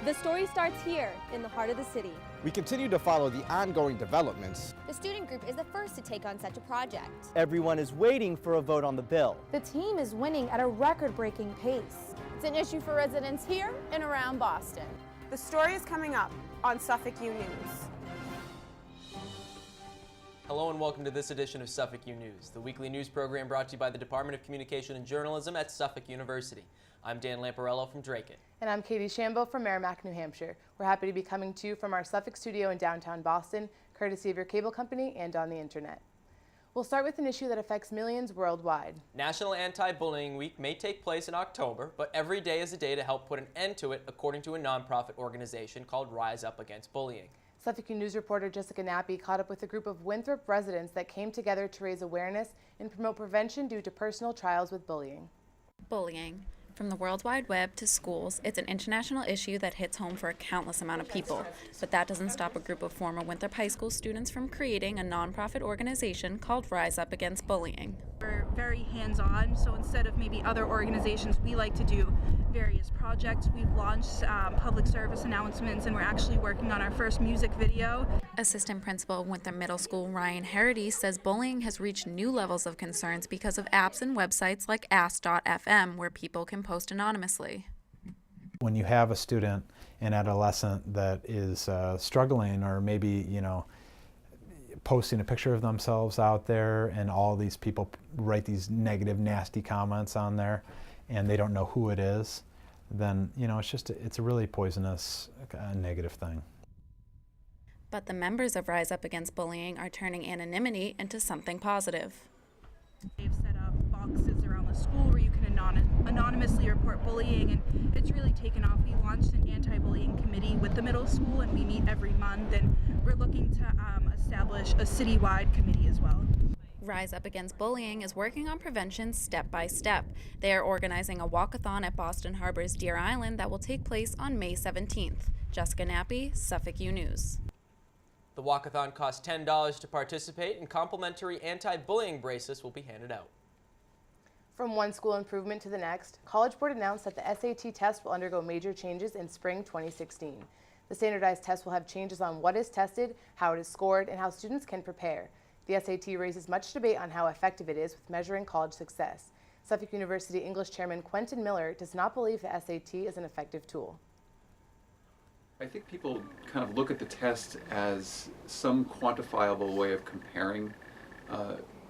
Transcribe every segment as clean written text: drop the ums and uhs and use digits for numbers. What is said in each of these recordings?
The story starts here, in the heart of the city. We continue to follow the ongoing developments. The student group is the first to take on such a project. Everyone is waiting for a vote on the bill. The team is winning at a record-breaking pace. It's an issue for residents here and around Boston. The story is coming up on Suffolk U News. Hello and welcome to this edition of Suffolk U News, the weekly news program brought to you by the Department of Communication and Journalism at Suffolk University. I'm Dan Lamparello from Drake. And I'm Katie Shambo from Merrimack, New Hampshire. We're happy to be coming to you from our Suffolk studio in downtown Boston, courtesy of your cable company and on the internet. We'll start with an issue that affects millions worldwide. National Anti-Bullying Week may take place in October, but every day is a day to help put an end to it, according to a nonprofit organization called Rise Up Against Bullying. Suffolk News reporter Jessica Nappi caught up with a group of Winthrop residents that came together to raise awareness and promote prevention due to personal trials with bullying. Bullying. From the World Wide Web to schools, it's an international issue that hits home for a countless amount of people. But that doesn't stop a group of former Winthrop High School students from creating a nonprofit organization called Rise Up Against Bullying. We're very hands-on, so instead of maybe other organizations, we like to do various projects. We've launched public service announcements, and we're actually working on our first music video. Assistant Principal of Winthrop Middle School Ryan Harity says bullying has reached new levels of concerns because of apps and websites like Ask.fm where people can post anonymously. When you have a student, an adolescent that is struggling, or maybe, posting a picture of themselves out there, and all these people write these negative, nasty comments on there, and they don't know who it is, then, it's a really poisonous, negative thing. But the members of Rise Up Against Bullying are turning anonymity into something positive. They've set up boxes around the school where you can anonymously report bullying, and it's really taken off. We launched an anti-bullying committee with the middle school, and we meet every month, and we're looking to establish a citywide committee as well. Rise Up Against Bullying is working on prevention step by step. They are organizing a walkathon at Boston Harbor's Deer Island that will take place on May 17th. Jessica Nappi, Suffolk U News. The walkathon costs $10 to participate, and complimentary anti-bullying bracelets will be handed out. From one school improvement to the next, College Board announced that the SAT test will undergo major changes in spring 2016. The standardized test will have changes on what is tested, how it is scored, and how students can prepare. The SAT raises much debate on how effective it is with measuring college success. Suffolk University English Chairman Quentin Miller does not believe the SAT is an effective tool. I think people kind of look at the test as some quantifiable way of comparing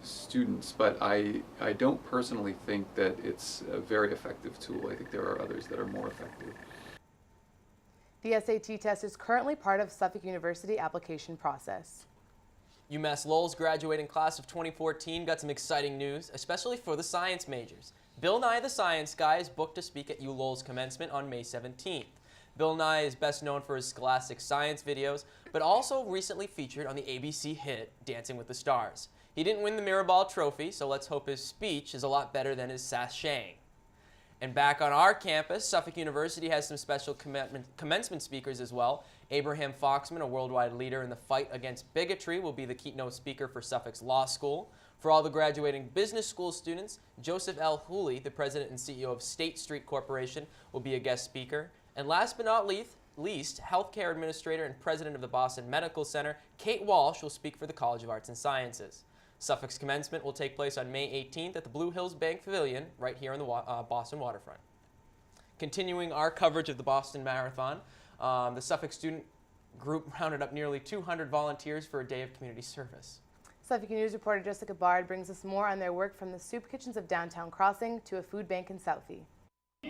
students, but I don't personally think that it's a very effective tool. I think there are others that are more effective. The SAT test is currently part of Suffolk University application process. UMass Lowell's graduating class of 2014 got some exciting news, especially for the science majors. Bill Nye the Science Guy is booked to speak at Lowell's commencement on May 17th. Bill Nye is best known for his scholastic science videos, but also recently featured on the ABC hit Dancing with the Stars. He didn't win the Mirrorball Trophy, so let's hope his speech is a lot better than his sashaying. And back on our campus, Suffolk University has some special commencement speakers as well. Abraham Foxman, a worldwide leader in the fight against bigotry, will be the keynote speaker for Suffolk's Law School. For all the graduating business school students, Joseph L. Hooley, the president and CEO of State Street Corporation, will be a guest speaker. And last but not least, healthcare administrator and president of the Boston Medical Center, Kate Walsh, will speak for the College of Arts and Sciences. Suffolk's commencement will take place on May 18th at the Blue Hills Bank Pavilion, right here on the Boston waterfront. Continuing our coverage of the Boston Marathon, the Suffolk student group rounded up nearly 200 volunteers for a day of community service. Suffolk News reporter Jessica Bard brings us more on their work from the soup kitchens of downtown Crossing to a food bank in Southie.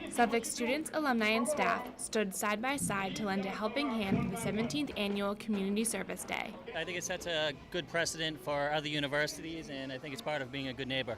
Suffolk students, alumni, and staff stood side by side to lend a helping hand for the 17th Annual Community Service Day. I think it sets a good precedent for other universities, and I think it's part of being a good neighbor.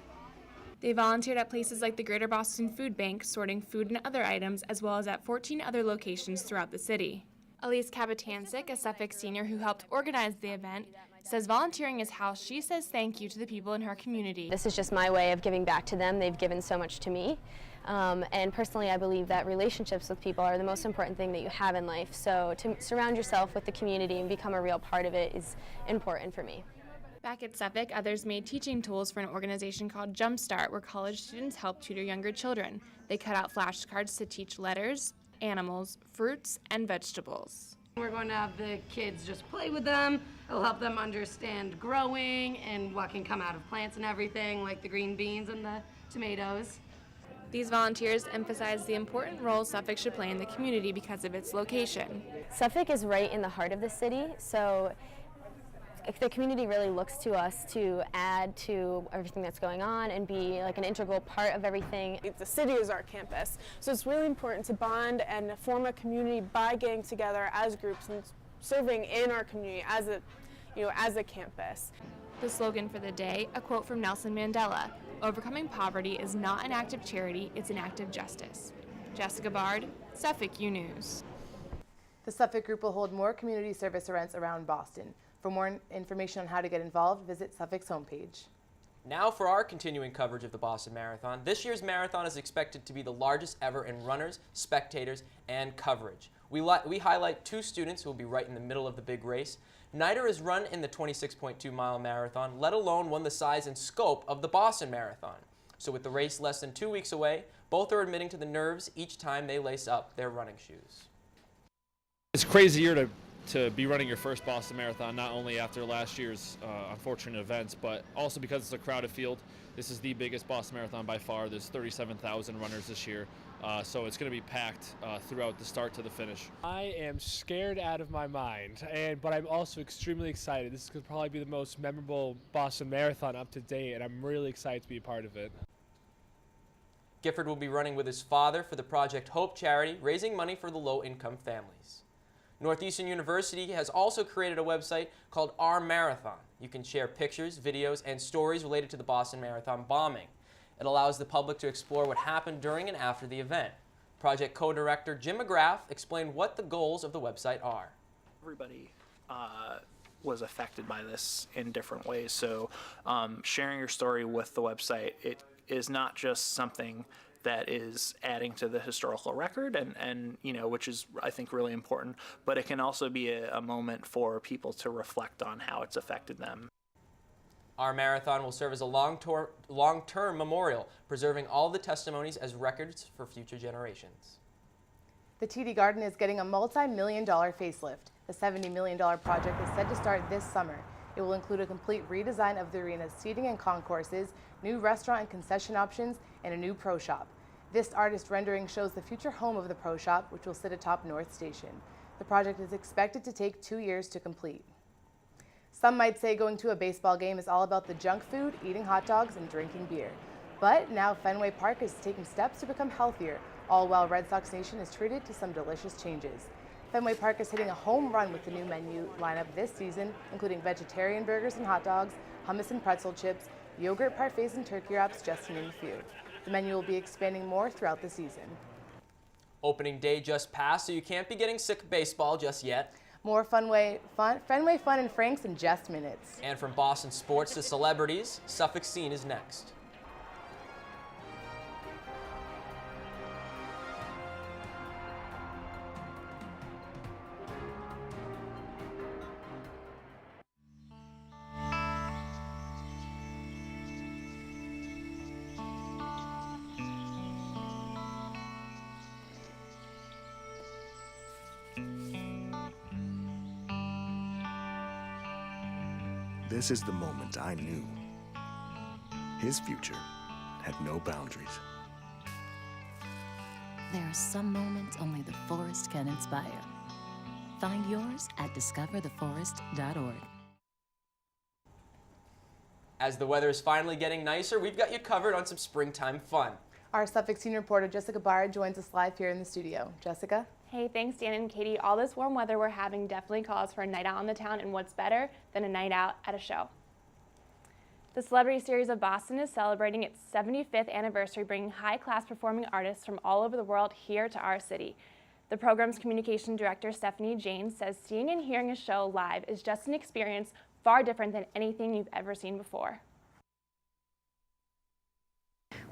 They volunteered at places like the Greater Boston Food Bank, sorting food and other items, as well as at 14 other locations throughout the city. Elise Kabatansik, a Suffolk senior who helped organize the event, says volunteering is how she says thank you to the people in her community. This is just my way of giving back to them. They've given so much to me. And personally, I believe that relationships with people are the most important thing that you have in life. So to surround yourself with the community and become a real part of it is important for me. Back at Suffolk, others made teaching tools for an organization called Jumpstart, where college students help tutor younger children. They cut out flashcards to teach letters, animals, fruits, and vegetables. We're going to have the kids just play with them. It'll help them understand growing and what can come out of plants and everything, like the green beans and the tomatoes. These volunteers emphasize the important role Suffolk should play in the community because of its location. Suffolk is right in the heart of the city, so if the community really looks to us to add to everything that's going on and be like an integral part of everything. The city is our campus, so it's really important to bond and form a community by getting together as groups and serving in our community as a campus. The slogan for the day, a quote from Nelson Mandela: "Overcoming poverty is not an act of charity, it's an act of justice." Jessica Bard, Suffolk U News. The Suffolk Group will hold more community service events around Boston. For more information on how to get involved, visit Suffolk's homepage. Now for our continuing coverage of the Boston Marathon. This year's marathon is expected to be the largest ever in runners, spectators, and coverage. We highlight two students who will be right in the middle of the big race. Neither has run in the 26.2-mile marathon, let alone won the size and scope of the Boston Marathon. So with the race less than 2 weeks away, both are admitting to the nerves each time they lace up their running shoes. It's a crazy year to be running your first Boston Marathon, not only after last year's unfortunate events, but also because it's a crowded field. This is the biggest Boston Marathon by far. There's 37,000 runners this year, so it's going to be packed throughout the start to the finish. I am scared out of my mind, but I'm also extremely excited. This could probably be the most memorable Boston Marathon up to date, and I'm really excited to be a part of it. Gifford will be running with his father for the Project Hope charity, raising money for the low-income families. Northeastern University has also created a website called Our Marathon. You can share pictures, videos, and stories related to the Boston Marathon bombing. It allows the public to explore what happened during and after the event. Project co-director Jim McGrath explained what the goals of the website are. Everybody was affected by this in different ways, so sharing your story with the website, it is not just something that is adding to the historical record and which is, I think, really important, but it can also be a moment for people to reflect on how it's affected them. Our marathon will serve as a long-term memorial, preserving all the testimonies as records for future generations. The TD Garden is getting a multi-million-dollar facelift. The $70 million project is set to start this summer. It will include a complete redesign of the arena's seating and concourses, new restaurant and concession options, and a new pro shop. This artist rendering shows the future home of the pro shop, which will sit atop North Station. The project is expected to take 2 years to complete. Some might say going to a baseball game is all about the junk food, eating hot dogs, and drinking beer. But now Fenway Park is taking steps to become healthier, all while Red Sox Nation is treated to some delicious changes. Fenway Park is hitting a home run with the new menu lineup this season, including vegetarian burgers and hot dogs, hummus and pretzel chips, yogurt parfaits and turkey wraps, just to name a few. The menu will be expanding more throughout the season. Opening day just passed, so you can't be getting sick of baseball just yet. More Fenway fun and Franks in just minutes. And from Boston sports to celebrities, Suffolk Scene is next. This is the moment I knew. His future had no boundaries. There are some moments only the forest can inspire. Find yours at discovertheforest.org. As the weather is finally getting nicer, we've got you covered on some springtime fun. Our Suffolk Scene reporter Jessica Bard joins us live here in the studio. Jessica? Hey, thanks Dan and Katie. All this warm weather we're having definitely calls for a night out on the town, and what's better than a night out at a show? The Celebrity Series of Boston is celebrating its 75th anniversary, bringing high-class performing artists from all over the world here to our city. The program's communication director, Stephanie Janes, says seeing and hearing a show live is just an experience far different than anything you've ever seen before.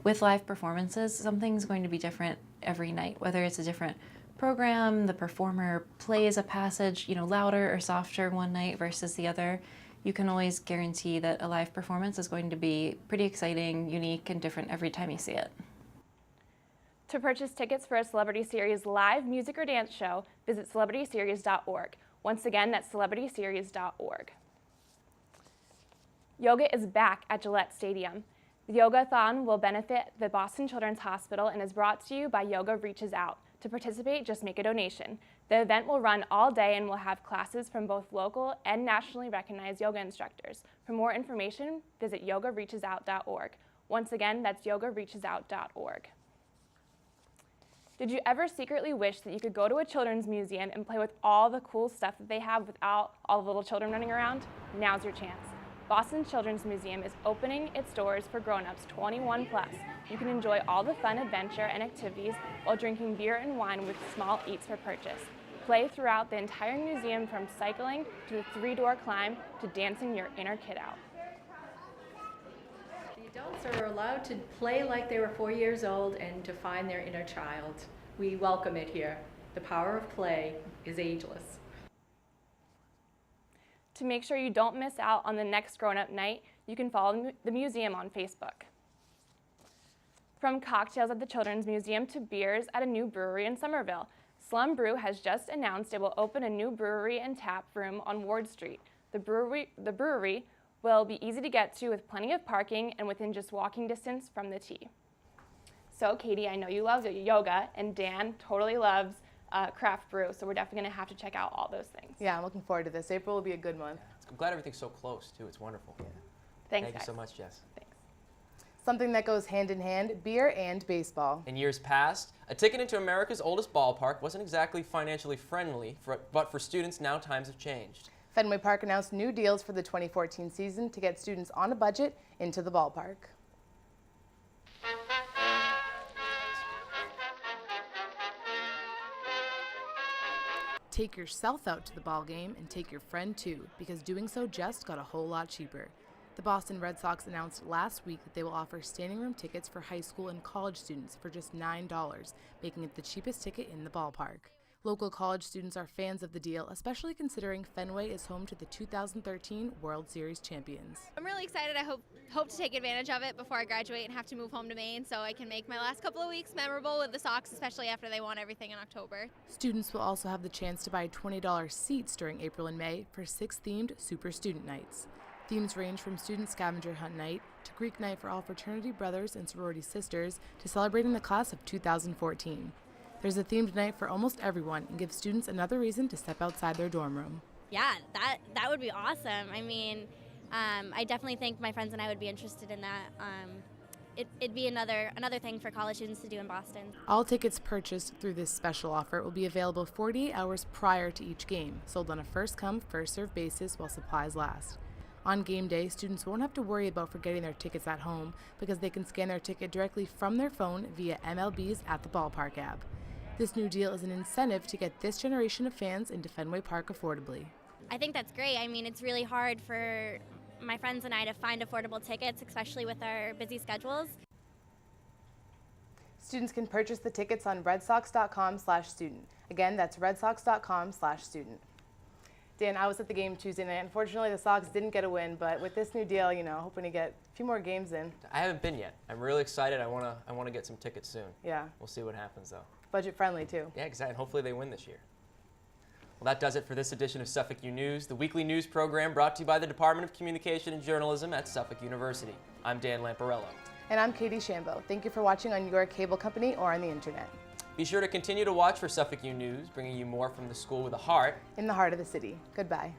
With live performances, something's going to be different every night, whether it's a different program, the performer plays a passage, louder or softer one night versus the other. You can always guarantee that a live performance is going to be pretty exciting, unique, and different every time you see it. To purchase tickets for a Celebrity Series live music or dance show, visit celebrityseries.org. Once again, that's celebrityseries.org. Yoga is back at Gillette Stadium. The Yoga-a-thon will benefit the Boston Children's Hospital and is brought to you by Yoga Reaches Out. To participate, just make a donation. The event will run all day and will have classes from both local and nationally recognized yoga instructors. For more information, visit yogareachesout.org. Once again, that's yogareachesout.org. Did you ever secretly wish that you could go to a children's museum and play with all the cool stuff that they have without all the little children running around? Now's your chance. Boston Children's Museum is opening its doors for grown-ups 21 plus. You can enjoy all the fun adventure and activities while drinking beer and wine with small eats for purchase. Play throughout the entire museum from cycling to the 3-door climb to dancing your inner kid out. The adults are allowed to play like they were 4 years old and to find their inner child. We welcome it here. The power of play is ageless. To make sure you don't miss out on the next grown-up night, you can follow the museum on Facebook. From cocktails at the Children's Museum to beers at a new brewery in Somerville, Slum Brew has just announced it will open a new brewery and tap room on Ward Street. The brewery will be easy to get to with plenty of parking and within just walking distance from the T. So Katie, I know you love yoga, and Dan totally loves craft brew, so we're definitely going to have to check out all those things. Yeah, I'm looking forward to this. April will be a good month. I'm glad everything's so close, too. It's wonderful. Yeah. Thanks, Thank guys. you so much, Jess. Thanks. Something that goes hand in hand, beer and baseball. In years past, a ticket into America's oldest ballpark wasn't exactly financially friendly, but for students, now times have changed. Fenway Park announced new deals for the 2014 season to get students on a budget into the ballpark. Take yourself out to the ball game and take your friend too, because doing so just got a whole lot cheaper. The Boston Red Sox announced last week that they will offer standing room tickets for high school and college students for just $9, making it the cheapest ticket in the ballpark. Local college students are fans of the deal, especially considering Fenway is home to the 2013 World Series champions. I'm really excited. I hope to take advantage of it before I graduate and have to move home to Maine, so I can make my last couple of weeks memorable with the Sox, especially after they won everything in October. Students will also have the chance to buy $20 seats during April and May for 6 themed Super Student Nights. Themes range from Student Scavenger Hunt Night to Greek Night for all fraternity brothers and sorority sisters to celebrating the class of 2014. There's a themed night for almost everyone and gives students another reason to step outside their dorm room. Yeah, that would be awesome. I mean, I definitely think my friends and I would be interested in that. It'd be another thing for college students to do in Boston. All tickets purchased through this special offer will be available 48 hours prior to each game, sold on a first-come, first-served basis while supplies last. On game day, students won't have to worry about forgetting their tickets at home because they can scan their ticket directly from their phone via MLB's At the Ballpark app. This new deal is an incentive to get this generation of fans into Fenway Park affordably. I think that's great. I mean, it's really hard for my friends and I to find affordable tickets, especially with our busy schedules. Students can purchase the tickets on redsox.com/student. Again, that's redsox.com/student. Dan, I was at the game Tuesday night. Unfortunately, the Sox didn't get a win, but with this new deal, hoping to get a few more games in. I haven't been yet. I'm really excited. I wanna get some tickets soon. Yeah. We'll see what happens, though. Budget friendly, too. Yeah, exactly. Hopefully they win this year. Well, that does it for this edition of Suffolk U News, the weekly news program brought to you by the Department of Communication and Journalism at Suffolk University. I'm Dan Lamparello. And I'm Katie Shambo. Thank you for watching on your cable company or on the internet. Be sure to continue to watch for Suffolk U News, bringing you more from the school with a heart. In the heart of the city. Goodbye.